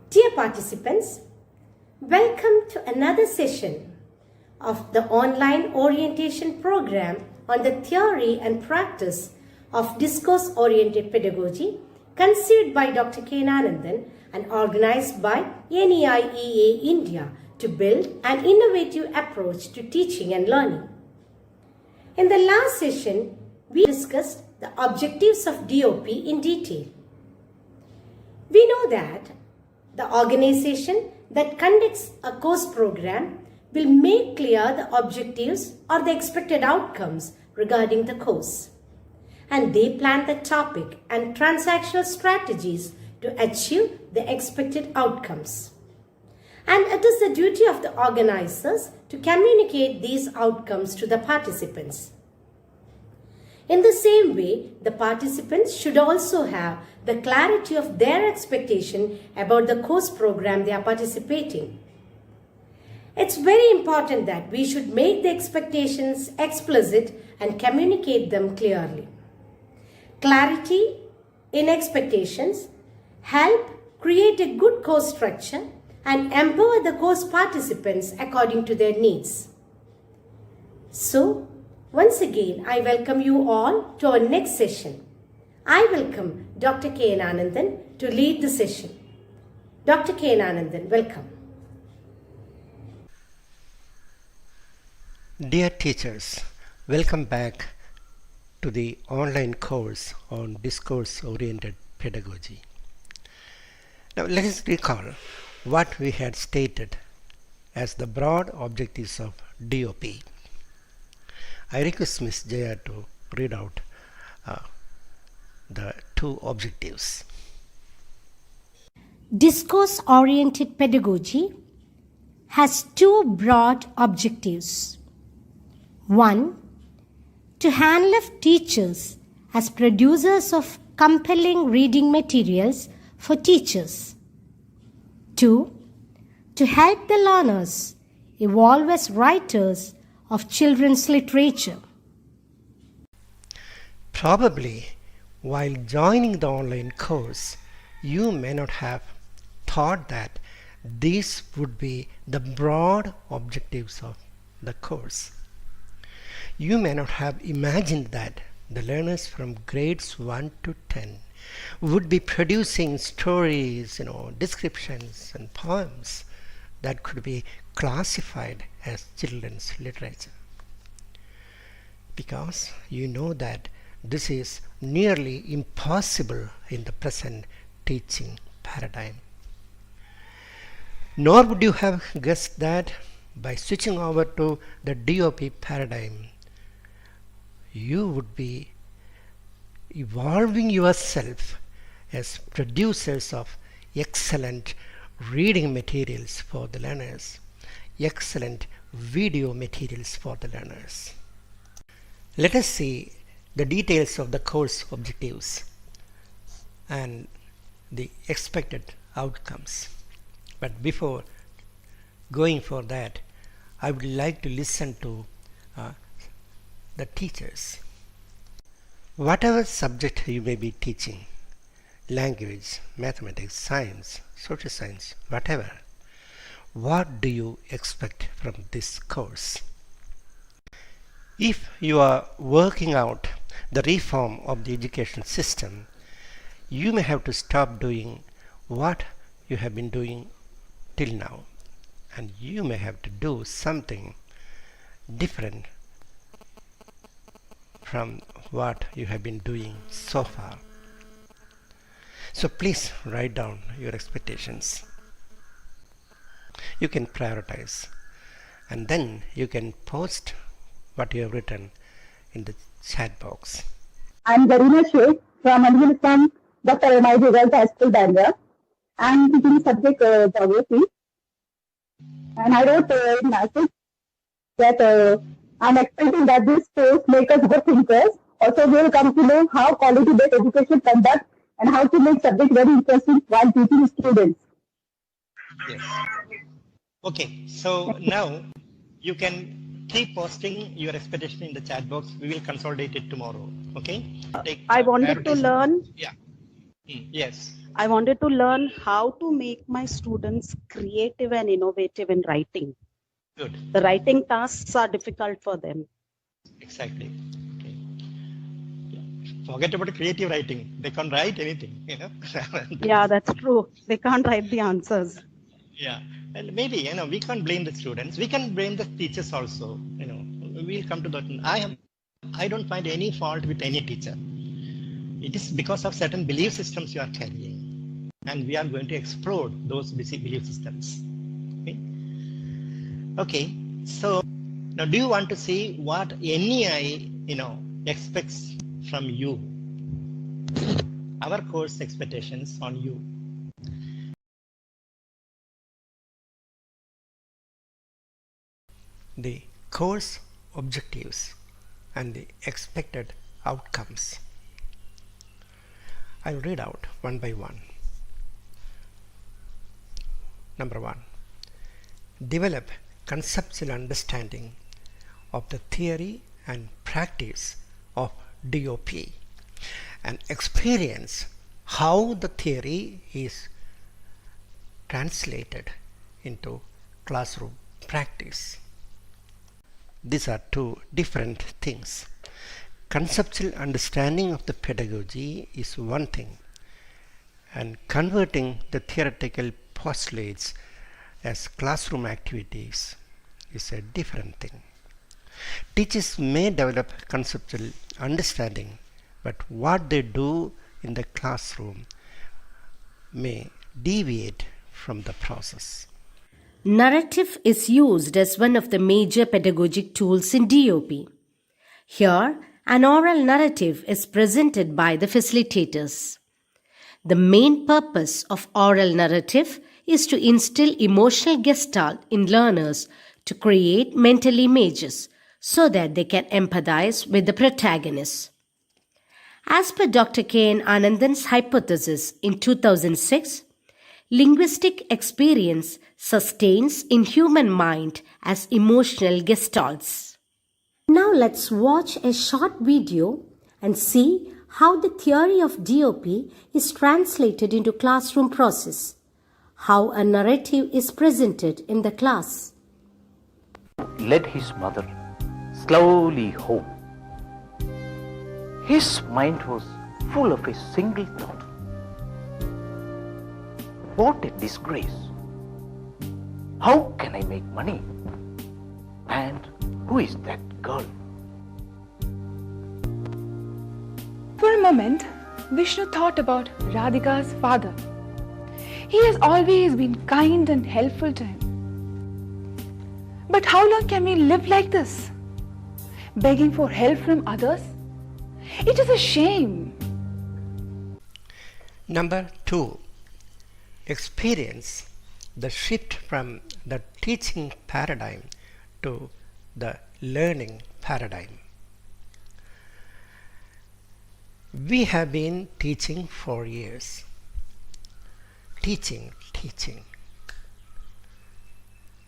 Dear participants, welcome to another session of the online orientation program on the theory and practice of discourse-oriented pedagogy conceived by Dr. K. Anandan and organized by NEIEA India to build an innovative approach to teaching and learning. In the last session, we discussed the objectives of DOP in detail. We know that the organization that conducts a course program will make clear the objectives or the expected outcomes regarding the course. And they plan the topic and transactional strategies to achieve the expected outcomes. And it is the duty of the organizers to communicate these outcomes to the participants. In the same way, the participants should also have the clarity of their expectation about the course program they are participating. It's very important that we should make the expectations explicit and communicate them clearly. Clarity in expectations help create a good course structure and empower the course participants according to their needs. So, once again, I welcome you all to our next session. I welcome Dr. K. Anandan to lead the session. Dr. K. Anandan, welcome. Dear teachers, welcome back to the online course on discourse-oriented pedagogy. Now let us recall what we had stated as the broad objectives of DOP. I request Ms. Jaya to read out the two objectives. Discourse-oriented pedagogy has two broad objectives. One, to handle teachers as producers of compelling reading materials for teachers. Two, to help the learners evolve as writers of children's literature. Probably, while joining the online course, you may not have thought that these would be the broad objectives of the course. You may not have imagined that the learners from grades 1 to 10 would be producing stories, descriptions and poems that could be classified as children's literature. Because you know that this is nearly impossible in the present teaching paradigm. Nor would you have guessed that by switching over to the DOP paradigm, you would be evolving yourself as producers of excellent reading materials for the learners, excellent video materials for the learners. Let us see the details of the course objectives and the expected outcomes. But before going for that, I would like to listen to the teachers. Whatever subject you may be teaching, language, mathematics, science, social science, whatever, what do you expect from this course? If you are working out the reform of the education system, you may have to stop doing what you have been doing till now, and you may have to do something different from what you have been doing so far. So please write down your expectations. You can prioritize, and then you can post what you have written in the chat box. I'm Garina Sheikh from Islam Dr. M.I. Girls High School, Bandra. I'm teaching subject geography. And I wrote in message that I'm expecting that this course make us good thinkers. Also, we will come to know how quality-based education conduct and how to make subject very interesting while teaching students. Yes. Okay, so now you can keep posting your expectation in the chat box. We will consolidate it tomorrow. Okay. I wanted to learn. Yeah. Yes. I wanted to learn how to make my students creative and innovative in writing. Good. The writing tasks are difficult for them. Exactly. Okay. Forget about creative writing. They can't write anything. Yeah, that's true. They can't write the answers. Yeah. And maybe, we can't blame the students. We can blame the teachers also. We'll come to that. I don't find any fault with any teacher. It is because of certain belief systems you are carrying. And we are going to explore those belief systems. Okay. Okay. So now do you want to see what NEI, expects from you? Our course expectations on you. The course objectives and the expected outcomes. I'll read out one by one. Number 1. Develop conceptual understanding of the theory and practice of DOP and experience how the theory is translated into classroom practice. These are two different things. Conceptual understanding of the pedagogy is one thing, and converting the theoretical postulates as classroom activities is a different thing. Teachers may develop conceptual understanding, but what they do in the classroom may deviate from the process. Narrative is used as one of the major pedagogic tools in DOP. Here, an oral narrative is presented by the facilitators. The main purpose of oral narrative is to instill emotional gestalt in learners to create mental images so that they can empathize with the protagonist. As per Dr. K. N. Anandan's hypothesis in 2006, linguistic experience sustains in human mind as emotional gestalts. Now let's watch a short video and see how the theory of DOP is translated into classroom process, how a narrative is presented in the class. Led his mother slowly home. His mind was full of a single thought. What a disgrace! How can I make money? And who is that girl? For a moment, Vishnu thought about Radhika's father. He has always been kind and helpful to him. But how long can we live like this? Begging for help from others? It is a shame. Number 2. Experience the shift from the teaching paradigm to the learning paradigm. We have been teaching for years. Teaching.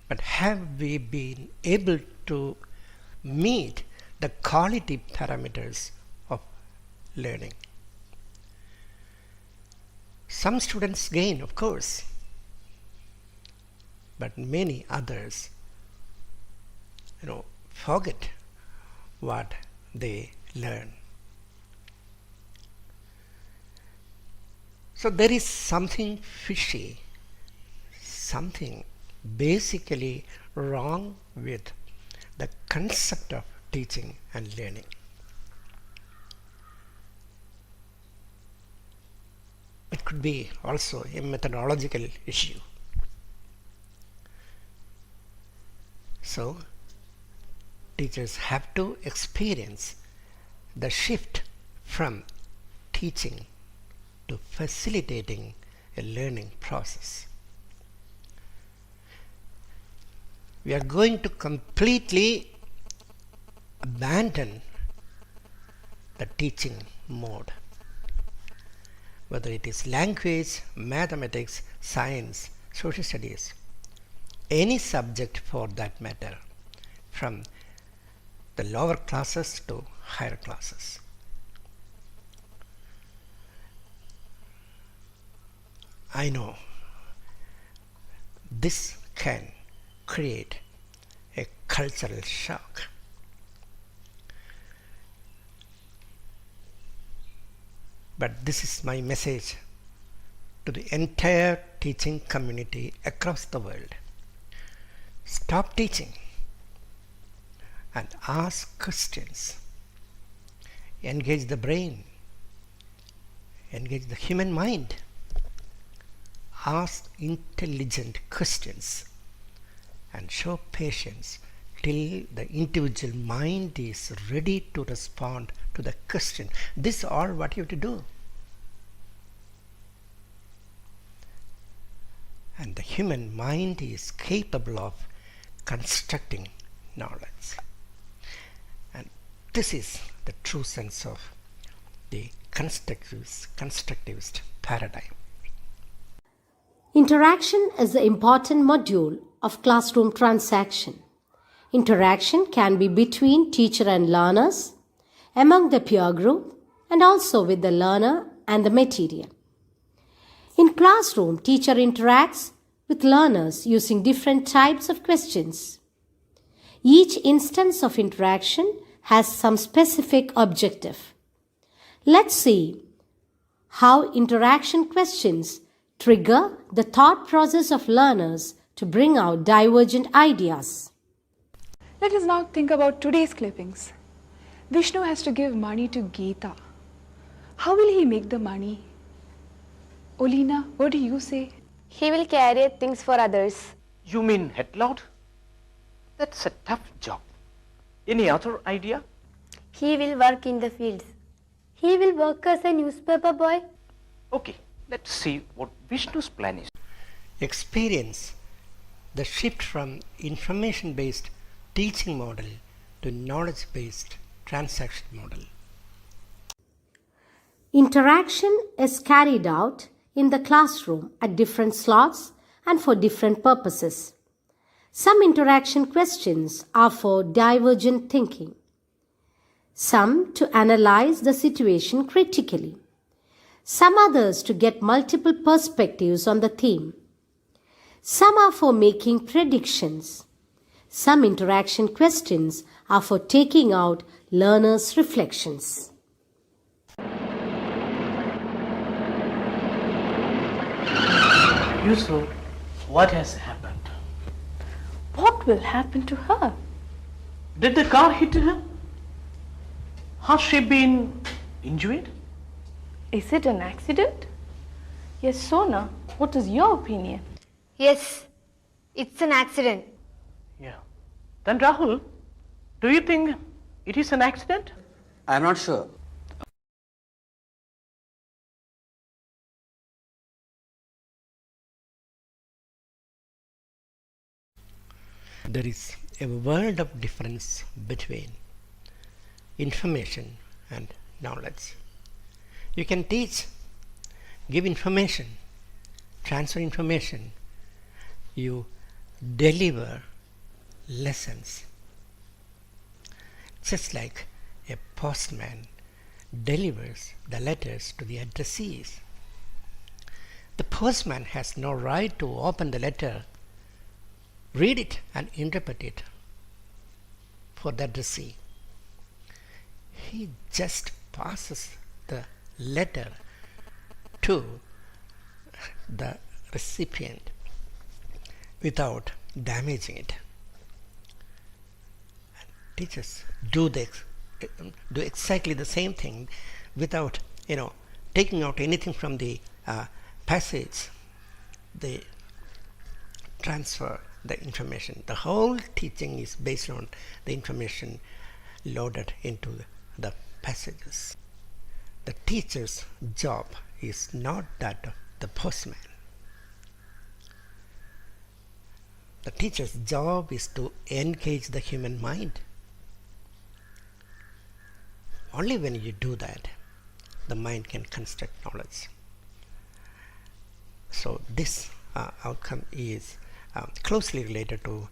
But have we been able to meet the quality parameters of learning? Some students gain, of course, but many others, forget what they learn. So there is something fishy, something basically wrong with the concept of teaching and learning. It could be also a methodological issue. So, teachers have to experience the shift from teaching to facilitating a learning process. We are going to completely abandon the teaching mode, whether it is language, mathematics, science, social studies, any subject for that matter, from the lower classes to higher classes. I know this can create a cultural shock. But this is my message to the entire teaching community across the world. Stop teaching and ask questions. Engage the brain. Engage the human mind. Ask intelligent questions and show patience till the individual mind is ready to respond to the question. This is all what you have to do. And the human mind is capable of constructing knowledge. And this is the true sense of the constructivist paradigm. Interaction is the important module of classroom transaction. Interaction can be between teacher and learners, among the peer group, and also with the learner and the material. In classroom, teacher interacts with learners using different types of questions. Each instance of interaction has some specific objective. Let's see how interaction questions trigger the thought process of learners to bring out divergent ideas. Let us now think about today's clippings. Vishnu has to give money to Geeta. How will he make the money? Olina, what do you say? He will carry things for others. You mean head load? That's a tough job. Any other idea? He will work in the fields. He will work as a newspaper boy. Okay, let's see what Vishnu's plan is. Experience the shift from information-based teaching model to knowledge-based transaction model. Interaction is carried out in the classroom at different slots and for different purposes. Some interaction questions are for divergent thinking, some to analyze the situation critically, some others to get multiple perspectives on the theme. Some are for making predictions. Some interaction questions are for taking out learners' reflections. Yusuf, what has happened? What will happen to her? Did the car hit her? Has she been injured? Is it an accident? Yes, Sona, what is your opinion? Yes, it's an accident. Yeah. Then Rahul, do you think it is an accident? I'm not sure. There is a world of difference between information and knowledge. You can teach, give information, transfer information. You deliver lessons. Just like a postman delivers the letters to the addressees. The postman has no right to open the letter, read it and interpret it for the addressee. He just passes the letter to the recipient without damaging it. And teachers do exactly the same thing without taking out anything from the passage. They transfer the information. The whole teaching is based on the information loaded into the passages. The teacher's job is not that of the postman. The teacher's job is to engage the human mind. Only when you do that, the mind can construct knowledge. So this outcome is closely related to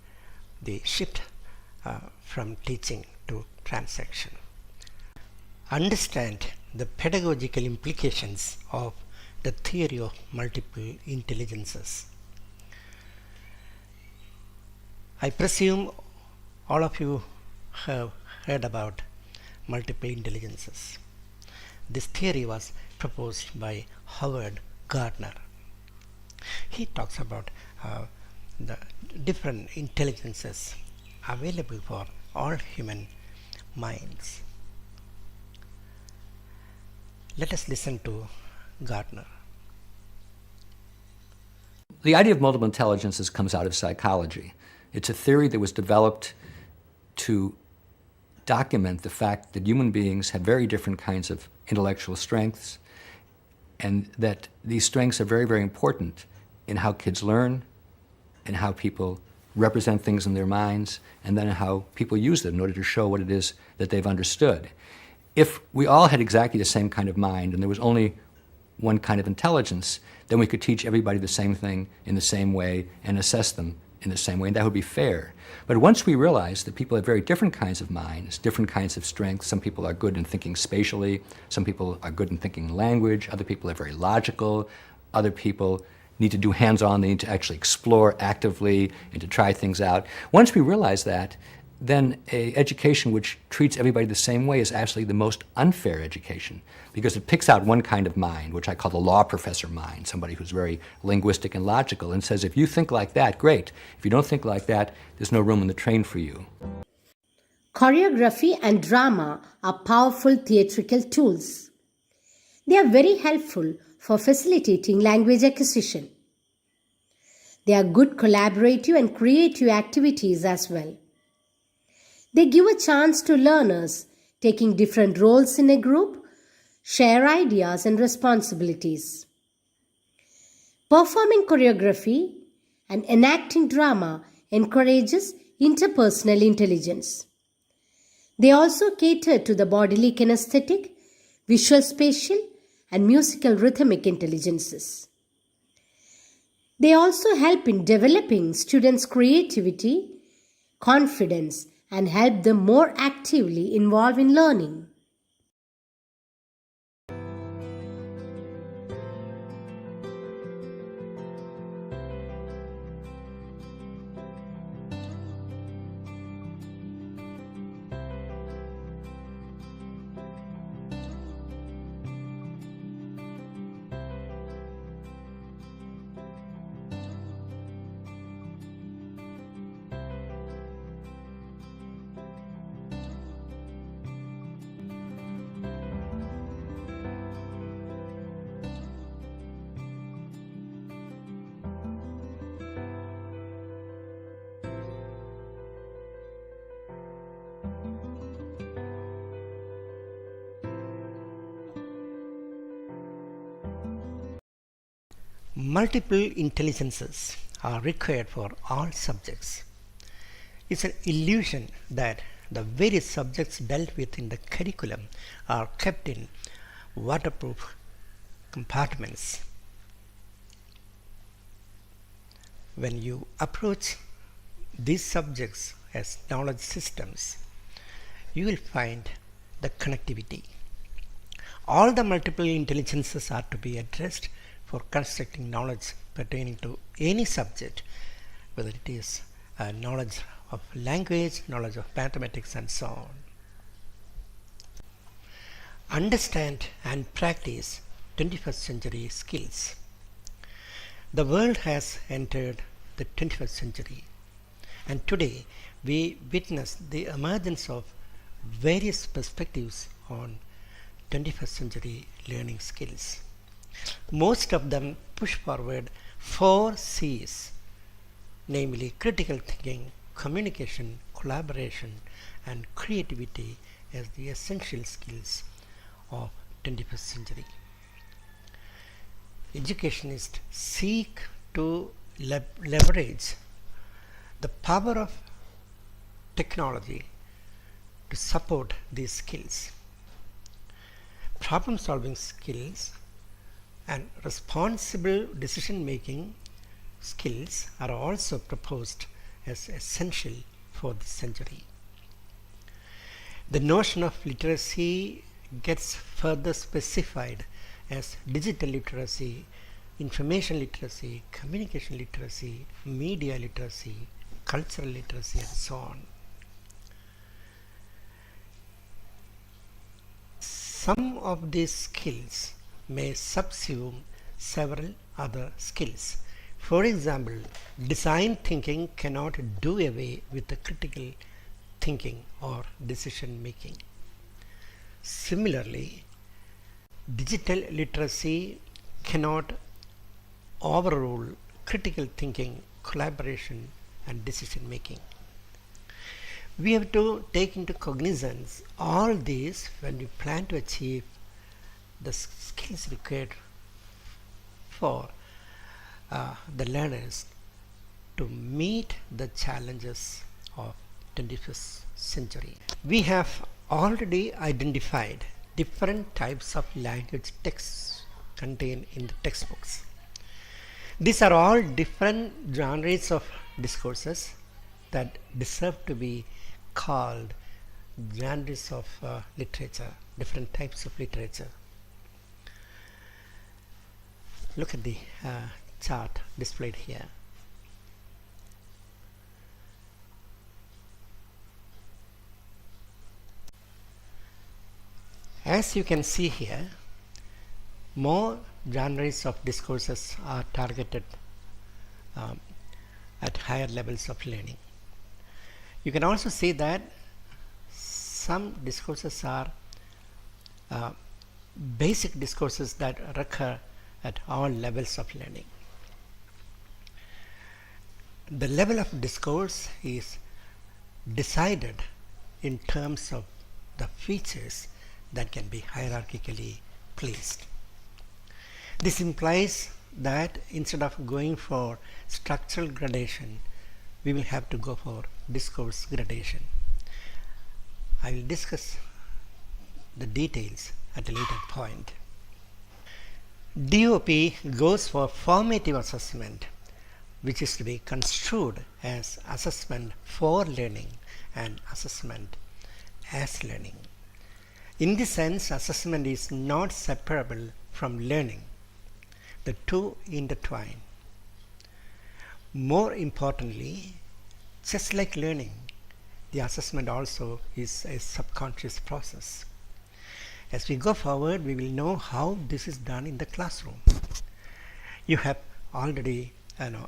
the shift from teaching to transaction. Understand the pedagogical implications of the theory of multiple intelligences. I presume all of you have heard about multiple intelligences. This theory was proposed by Howard Gardner. He talks about the different intelligences available for all human minds. Let us listen to Gardner. The idea of multiple intelligences comes out of psychology. It's a theory that was developed to document the fact that human beings have very different kinds of intellectual strengths, and that these strengths are very, very important in how kids learn, and how people represent things in their minds, and then how people use them in order to show what it is that they've understood. If we all had exactly the same kind of mind and there was only one kind of intelligence, then we could teach everybody the same thing in the same way and assess them in the same way, and that would be fair. But once we realize that people have very different kinds of minds, different kinds of strengths, some people are good in thinking spatially, some people are good in thinking language, other people are very logical, other people need to do hands-on, they need to actually explore actively and to try things out. Once we realize that, then an education which treats everybody the same way is actually the most unfair education, because it picks out one kind of mind, which I call the law professor mind, somebody who's very linguistic and logical, and says, if you think like that, great. If you don't think like that, there's no room in the train for you. Choreography and drama are powerful theatrical tools. They are very helpful for facilitating language acquisition. They are good collaborative and creative activities as well. They give a chance to learners taking different roles in a group, share ideas and responsibilities. Performing choreography and enacting drama encourages interpersonal intelligence. They also cater to the bodily kinesthetic, visual spatial, and musical rhythmic intelligences. They also help in developing students' creativity, confidence, and help them more actively involve in learning. Multiple intelligences are required for all subjects. It's an illusion that the various subjects dealt with in the curriculum are kept in waterproof compartments. When you approach these subjects as knowledge systems, you will find the connectivity. All the multiple intelligences are to be addressed for constructing knowledge pertaining to any subject, whether it is knowledge of language, knowledge of mathematics, and so on. Understand and practice 21st century skills. The world has entered the 21st century, and today we witness the emergence of various perspectives on 21st century learning skills. Most of them push forward 4 C's, namely critical thinking, communication, collaboration, and creativity as the essential skills of 21st century. Educationists seek to leverage the power of technology to support these skills. Problem-solving skills and responsible decision-making skills are also proposed as essential for this century. The notion of literacy gets further specified as digital literacy, information literacy, communication literacy, media literacy, cultural literacy, and so on. Some of these skills may subsume several other skills. For example, design thinking cannot do away with the critical thinking or decision making. Similarly, digital literacy cannot overrule critical thinking, collaboration, and decision making. We have to take into cognizance all these when we plan to achieve the skills required for the learners to meet the challenges of 21st century. We have already identified different types of language texts contained in the textbooks. These are all different genres of discourses that deserve to be called genres of literature, different types of literature. Look at the chart displayed here. As you can see here, more genres of discourses are targeted at higher levels of learning. You can also see that some discourses are basic discourses that recur at all levels of learning. The level of discourse is decided in terms of the features that can be hierarchically placed. This implies that instead of going for structural gradation, we will have to go for discourse gradation. I will discuss the details at a later point. DOP goes for formative assessment, which is to be construed as assessment for learning and assessment as learning. In this sense, assessment is not separable from learning. The two intertwine. More importantly, just like learning, the assessment also is a subconscious process. As we go forward, we will know how this is done in the classroom. You have already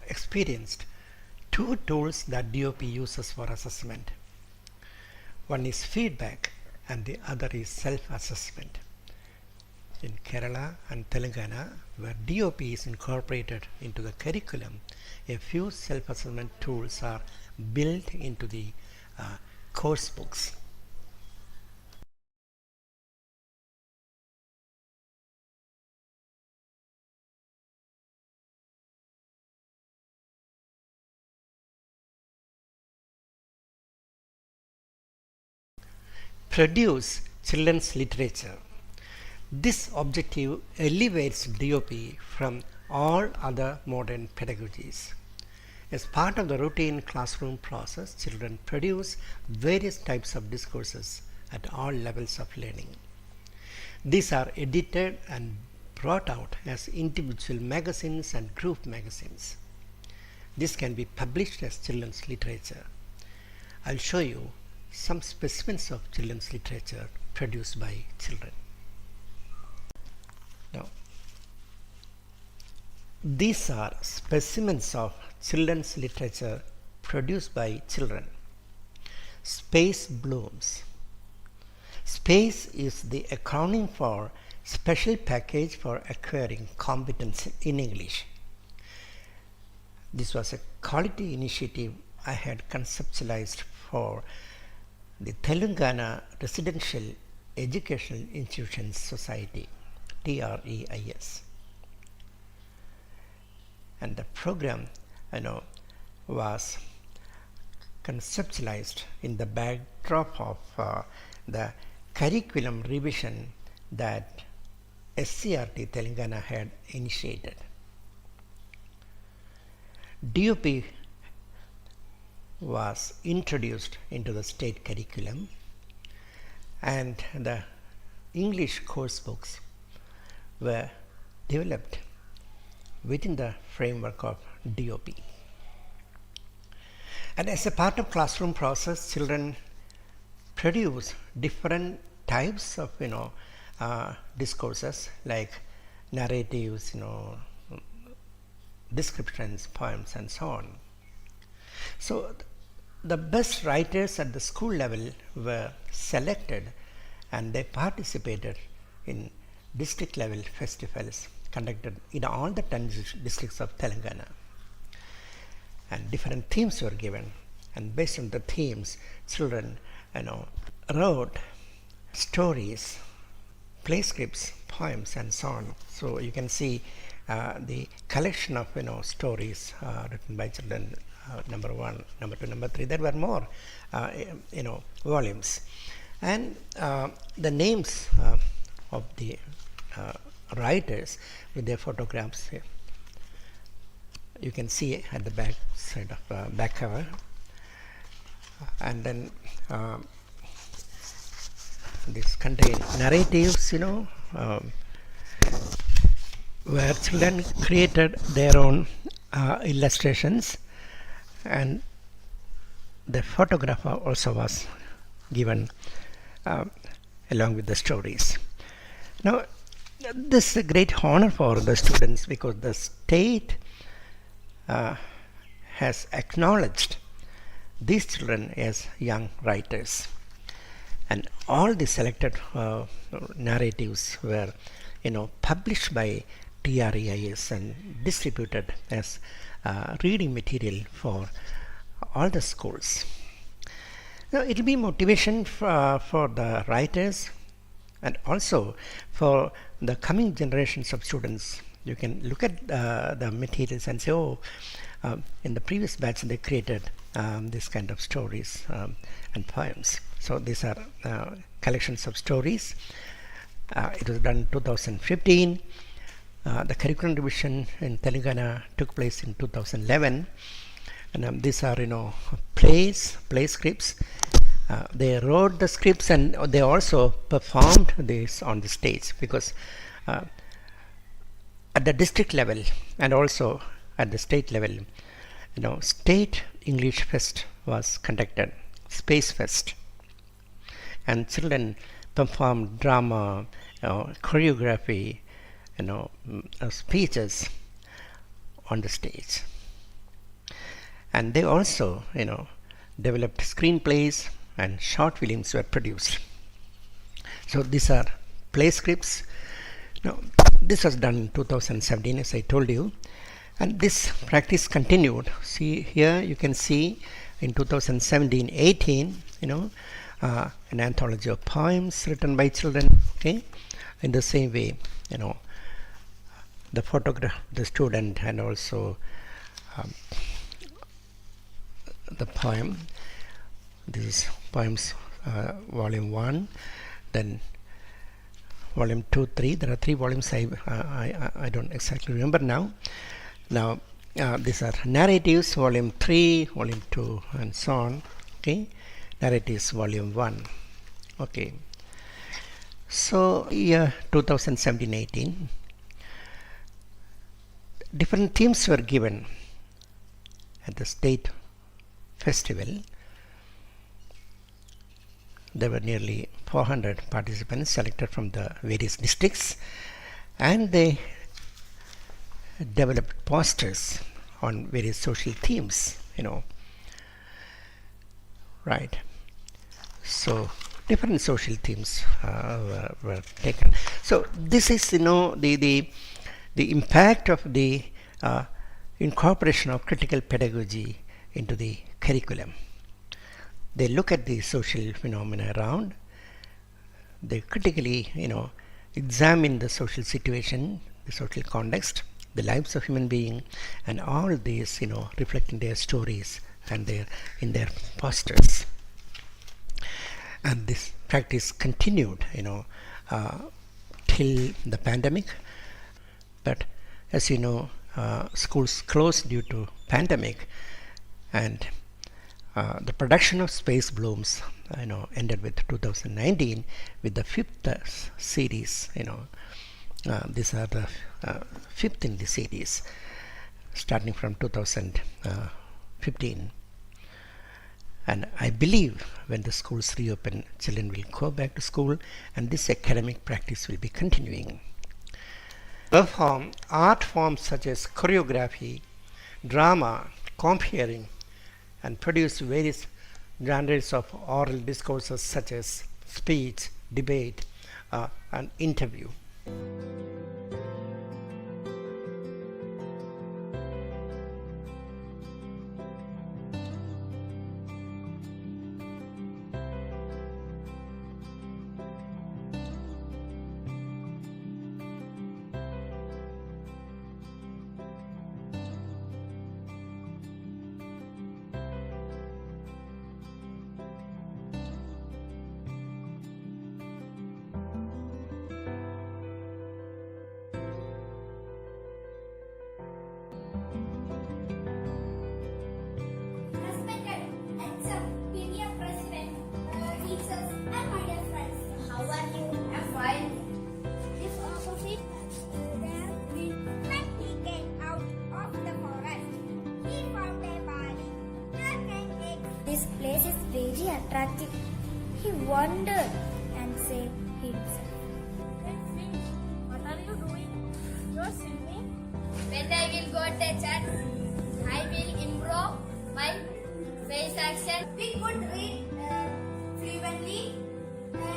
experienced two tools that DOP uses for assessment. One is feedback and the other is self-assessment. In Kerala and Telangana, where DOP is incorporated into the curriculum, a few self-assessment tools are built into the course books. Produce children's literature. This objective elevates DOP from all other modern pedagogies. As part of the routine classroom process, children produce various types of discourses at all levels of learning. These are edited and brought out as individual magazines and group magazines. This can be published as children's literature. I'll show you some specimens of children's literature produced by children. Now, these are specimens of children's literature produced by children. Space Blooms. SPACE is the acronym for Special Package for Acquiring Competence in English. This was a quality initiative I had conceptualized for the Telangana Residential Educational Institutions Society, TREIS. And the program was conceptualized in the backdrop of the curriculum revision that SCRT Telangana had initiated. DOP was introduced into the state curriculum, and the English course books were developed within the framework of DOP. And as a part of classroom process, children produce different types of discourses like narratives, descriptions, poems, and so on. So the best writers at the school level were selected, and they participated in district level festivals conducted in all the 10 districts of Telangana. And different themes were given, and based on the themes, children wrote stories, play scripts, poems, and so on. So you can see the collection of stories written by children, number 1, number 2, number 3. There were more volumes, and the names of the writers with their photographs here. You can see at the back side of back cover, and then this contain narratives, where children created their own illustrations, and the photograph also was given along with the stories. Now, this is a great honor for the students because the state has acknowledged these children as young writers, and all the selected narratives were published by TREIS and distributed as reading material for all the schools. Now, it will be motivation for the writers and also for the coming generations of students. You can look at the materials and say, in the previous batch they created this kind of stories and poems. So these are collections of stories. It was done in 2015. The curriculum revision in Telangana took place in 2011. And these are play scripts. They wrote the scripts and they also performed this on the stage, because at the district level and also at the state level, State English Fest was conducted, Space Fest, and children performed drama, choreography, speeches on the stage. And they also, developed screenplays and short films were produced. So these are play scripts. Now, this was done in 2017, as I told you, and this practice continued. See here, you can see in 2017-18, an anthology of poems written by children. Okay, in the same way, the photograph, the student, and also the poem. This is poems volume 1, then volume 2, 3. There are 3 volumes. I don't exactly remember now. Now these are narratives, volume 3, volume 2, and so on. Okay, narratives, volume 1. Okay. So year 2017-18, different themes were given at the state festival. There were nearly 400 participants selected from the various districts, and they developed posters on various social themes, right. So different social themes were taken. So this is, the impact of the incorporation of critical pedagogy into the curriculum. They look at the social phenomena around. They critically, examine the social situation, the social context, the lives of human beings, and all these, reflect in their stories and in their posters. And this practice continued, till the pandemic. But as you know, schools closed due to pandemic, and the production of Space Blooms, ended with 2019 with the 5th series, These are the fifth in the series, starting from 2015. And I believe when the schools reopen, children will go back to school and this academic practice will be continuing. Perform art forms such as choreography, drama, comparing, and produce various genres of oral discourses such as speech, debate, and interview. This place is very attractive. He wondered and said himself, What are you doing? You're swimming? when I will go to church, I will improve my face action. We could read fluently.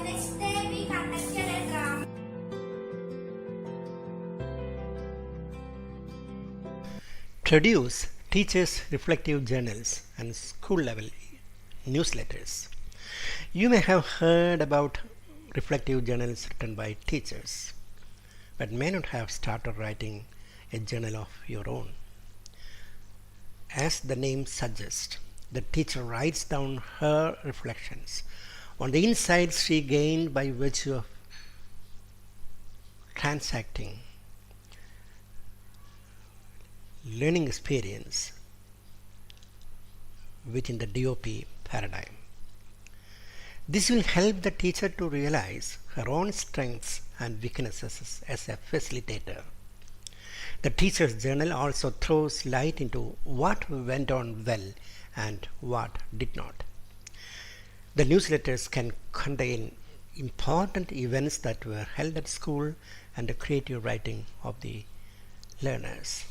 Next day we conducted a drama. Produce teachers' reflective journals and school level newsletters. You may have heard about reflective journals written by teachers, but may not have started writing a journal of your own. As the name suggests, the teacher writes down her reflections on the insights she gained by virtue of transacting learning experience within the DOP paradigm. This will help the teacher to realize her own strengths and weaknesses as a facilitator. The teacher's journal also throws light into what went on well and what did not. The newsletters can contain important events that were held at school and the creative writing of the learners.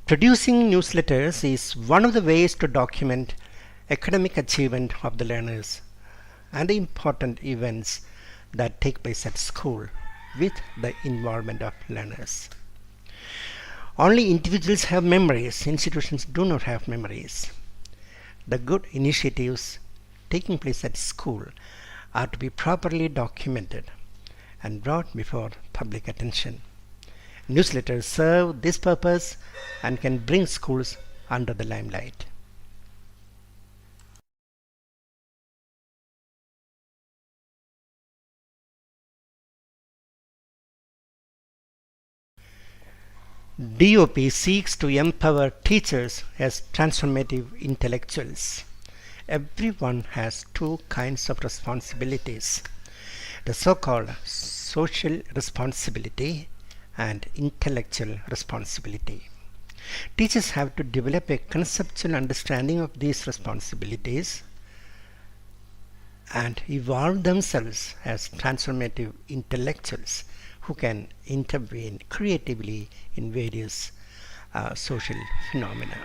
Producing newsletters is one of the ways to document academic achievement of the learners and the important events that take place at school with the involvement of learners. Only individuals have memories, institutions do not have memories. The good initiatives taking place at school are to be properly documented and brought before public attention. Newsletters serve this purpose and can bring schools under the limelight. DOP seeks to empower teachers as transformative intellectuals. Everyone has two kinds of responsibilities: the so-called social responsibility and intellectual responsibility. Teachers have to develop a conceptual understanding of these responsibilities and evolve themselves as transformative intellectuals who can intervene creatively in various social phenomena.